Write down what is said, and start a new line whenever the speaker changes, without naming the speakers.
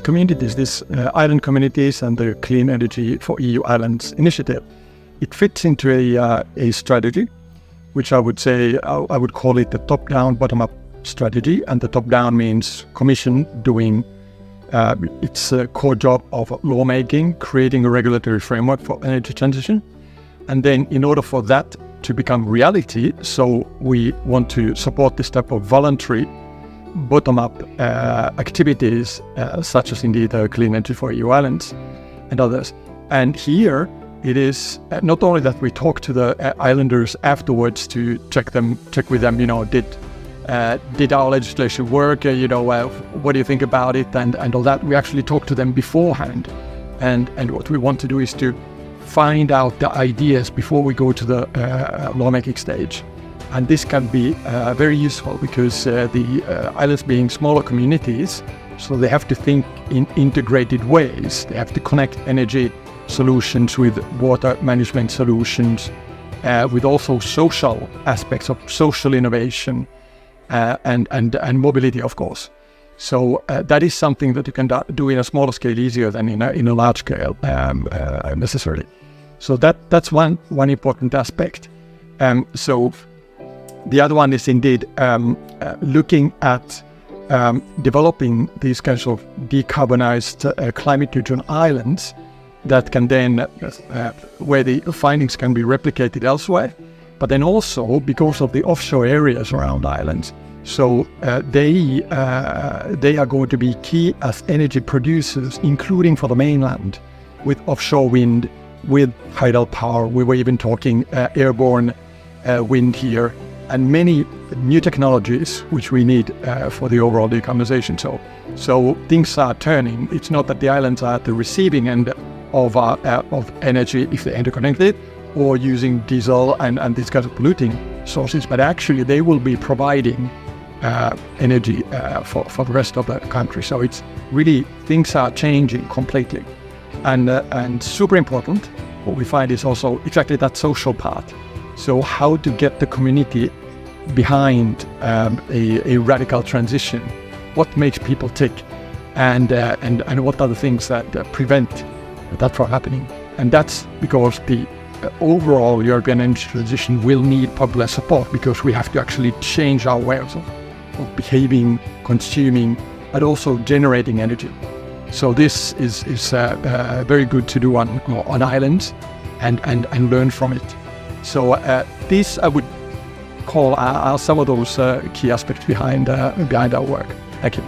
communities, this island communities and the Clean Energy for EU Islands initiative, it fits into a strategy, which I would say, I would call it the top-down, bottom-up strategy. And the top-down means Commission doing its core job of lawmaking, creating a regulatory framework for energy transition. And then in order for that to become reality, so we want to support this type of voluntary bottom-up activities, such as indeed Clean Energy for EU Islands and others. And here it is not only that we talk to the islanders afterwards to check with them, did our legislation work, what do you think about it, and all that. We actually talk to them beforehand. And what we want to do is to find out the ideas before we go to the lawmaking stage. And this can be very useful because the islands being smaller communities, so they have to think in integrated ways. They have to connect energy solutions with water management solutions, with also social aspects of social innovation and mobility, of course. So that is something that you can do in a smaller scale easier than in a large scale necessarily. So that's one important aspect. So the other one is indeed looking at developing these kinds of decarbonized climate neutral islands that can then, where the findings can be replicated elsewhere, but then also because of the offshore areas around islands. So they are going to be key as energy producers, including for the mainland, with offshore wind, with tidal power. We were even talking airborne wind here, and many new technologies which we need for the overall decarbonization. So things are turning. It's not that the islands are at the receiving end of energy if they're interconnected or using diesel and these kinds of polluting sources, but actually they will be providing energy for the rest of the country. So it's really, things are changing completely. And super important, what we find is also exactly that social part. So how to get the community behind a radical transition, what makes people tick, and what are the things that prevent that from happening. And that's because the overall European energy transition will need popular support, because we have to actually change our ways of behaving, consuming, and also generating energy. So this is very good to do on islands and learn from it. So these I would call are some of those key aspects behind our work. Thank you.